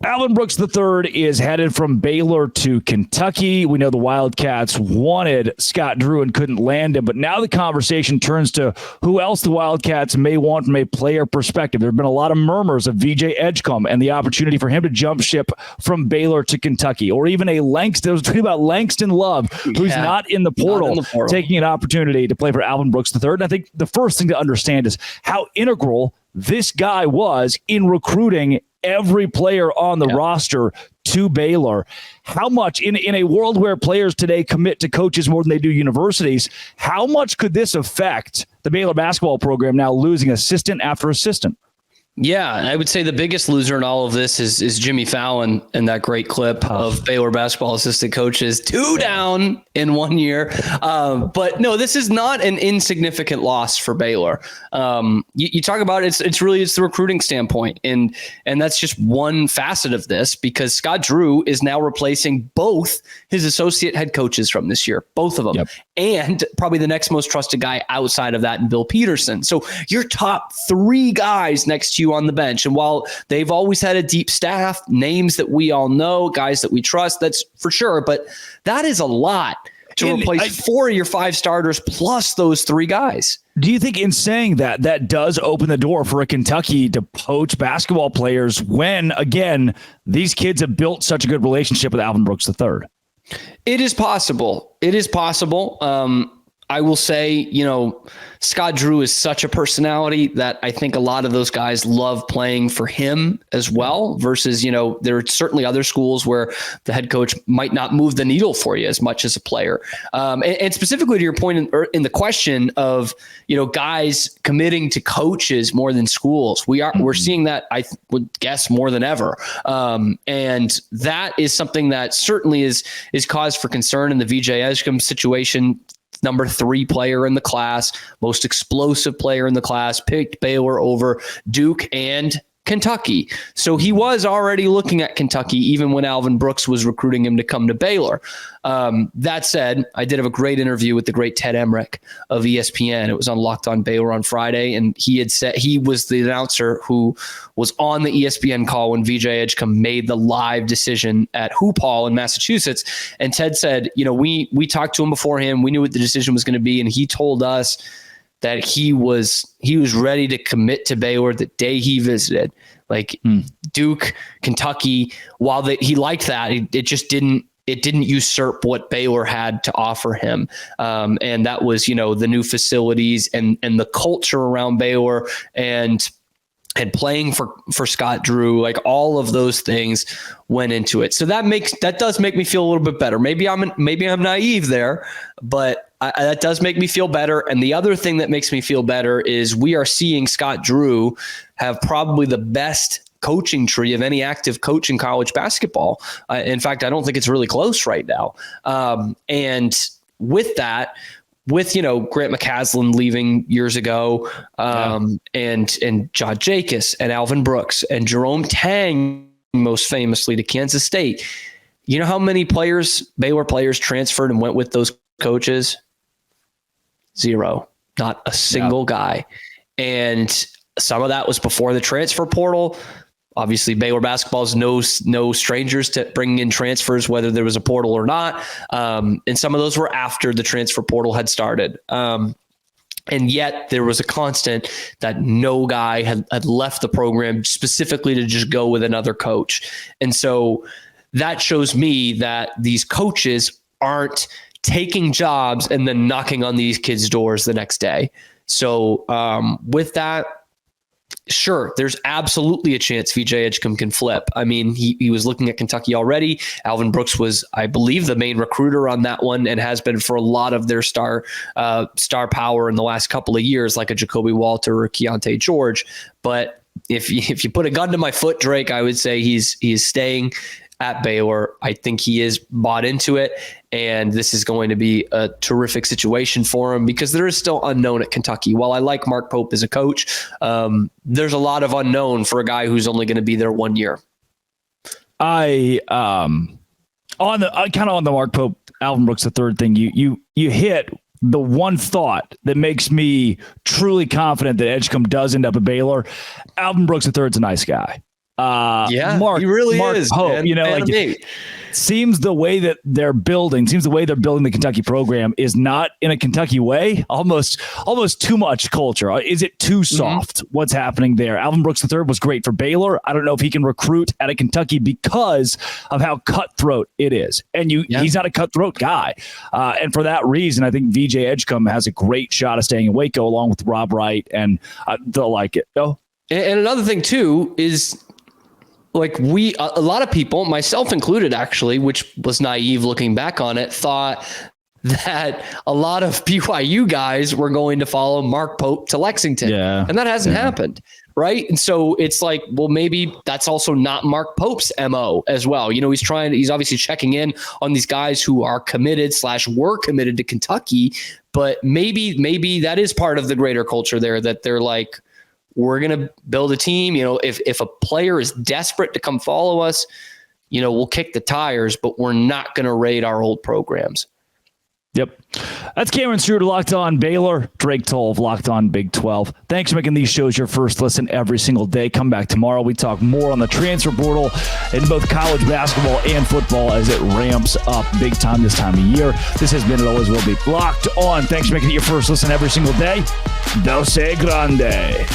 Alvin Brooks III is headed from Baylor to Kentucky. We know the Wildcats wanted Scott Drew and couldn't land him, but now the conversation turns to who else the Wildcats may want from a player perspective. There have been a lot of murmurs of VJ Edgecombe and the opportunity for him to jump ship from Baylor to Kentucky, or even a Langston. I was talking about Langston Love, who's not in the portal, taking an opportunity to play for Alvin Brooks III. And I think the first thing to understand is how integral this guy was in recruiting every player on the roster to Baylor. How much in a world where players today commit to coaches more than they do universities, how much could this affect the Baylor basketball program now losing assistant after assistant? Yeah, I would say the biggest loser in all of this is Jimmy Fallon and that great clip of Baylor basketball assistant coaches 2 down in 1 year. But no, this is not an insignificant loss for Baylor. You talk about it's the recruiting standpoint, and that's just one facet of this, because Scott Drew is now replacing both his associate head coaches from this year, both of them, and probably the next most trusted guy outside of that, and Bill Peterson. So your top 3 guys next to you on the bench. And while they've always had a deep staff, names that we all know, guys that we trust, that's for sure. But that is a lot to replace 4 of your 5 starters plus those 3 guys. Do you think in saying that does open the door for a Kentucky to poach basketball players when, again, these kids have built such a good relationship with Alvin Brooks III? It is possible. I will say, Scott Drew is such a personality that I think a lot of those guys love playing for him as well, versus, there are certainly other schools where the head coach might not move the needle for you as much as a player. And specifically to your point in the question of, guys committing to coaches more than schools, we're seeing that, I would guess, more than ever. And that is something that certainly is cause for concern in the VJ Edgecombe situation. Number 3 player in the class, most explosive player in the class, picked Baylor over Duke and Kentucky. So he was already looking at Kentucky even when Alvin Brooks was recruiting him to come to Baylor. That said, I did have a great interview with the great Ted Emmerich of ESPN. It was on Locked On Baylor on Friday, and he had said he was the announcer who was on the ESPN call when VJ Edgecombe made the live decision at Hoop Hall in Massachusetts. And Ted said, we talked to him beforehand. We knew what the decision was going to be, and he told us that he was ready to commit to Baylor the day he visited. Like Duke, Kentucky, while he liked that, it just didn't usurp what Baylor had to offer him. And that was, the new facilities and the culture around Baylor and playing for Scott Drew, like all of those things went into it. So that does make me feel a little bit better. Maybe I'm naive there, but that does make me feel better. And the other thing that makes me feel better is we are seeing Scott Drew have probably the best coaching tree of any active coach in college basketball. In fact, I don't think it's really close right now. And with that, with Grant McCaslin leaving years ago, and John Jacobs and Alvin Brooks and Jerome Tang, most famously to Kansas State. You know how many Baylor players transferred and went with those coaches? 0, not a single guy. And some of that was before the transfer portal. Obviously, Baylor basketball is no strangers to bringing in transfers, whether there was a portal or not. And some of those were after the transfer portal had started. And yet there was a constant that no guy had left the program specifically to just go with another coach. And so that shows me that these coaches aren't taking jobs and then knocking on these kids' doors the next day. So with that, sure, there's absolutely a chance VJ Edgecombe can flip. I mean, he was looking at Kentucky already. Alvin Brooks was, I believe, the main recruiter on that one and has been for a lot of their star power in the last couple of years, like a Jacoby Walter or Keontae George. But if you put a gun to my foot, Drake, I would say he's staying at Baylor. I think he is bought into it, and this is going to be a terrific situation for him because there is still unknown at Kentucky. While I like Mark Pope as a coach, there's a lot of unknown for a guy who's only going to be there 1 year. On the Mark Pope, Alvin Brooks III thing, you hit the one thought that makes me truly confident that Edgecombe does end up at Baylor. Alvin Brooks III is a nice guy. He really is. Pope, man. Seems the way they're building the Kentucky program is not in a Kentucky way, almost too much culture. Is it too soft? What's happening there? Alvin Brooks III was great for Baylor. I don't know if he can recruit at a Kentucky because of how cutthroat it is. And he's not a cutthroat guy. And for that reason, I think VJ Edgecombe has a great shot of staying in Waco along with Rob Wright, and they'll like it. Oh. And another thing too is, like, a lot of people, myself included, actually, which was naive looking back on it, thought that a lot of BYU guys were going to follow Mark Pope to Lexington. Yeah. And that hasn't happened. Right. And so it's like, well, maybe that's also not Mark Pope's MO as well. He's obviously checking in on these guys who are committed / were committed to Kentucky, but maybe that is part of the greater culture there, that they're like, we're going to build a team. If a player is desperate to come follow us, we'll kick the tires, but we're not going to raid our old programs. Yep. That's Cameron Stewart, Locked On Baylor. Drake Toll of Locked On Big 12. Thanks for making these shows your first listen every single day. Come back tomorrow. We talk more on the transfer portal in both college basketball and football as it ramps up big time this time of year. This has been, it always will be, Locked On. Thanks for making it your first listen every single day. Dose Grande.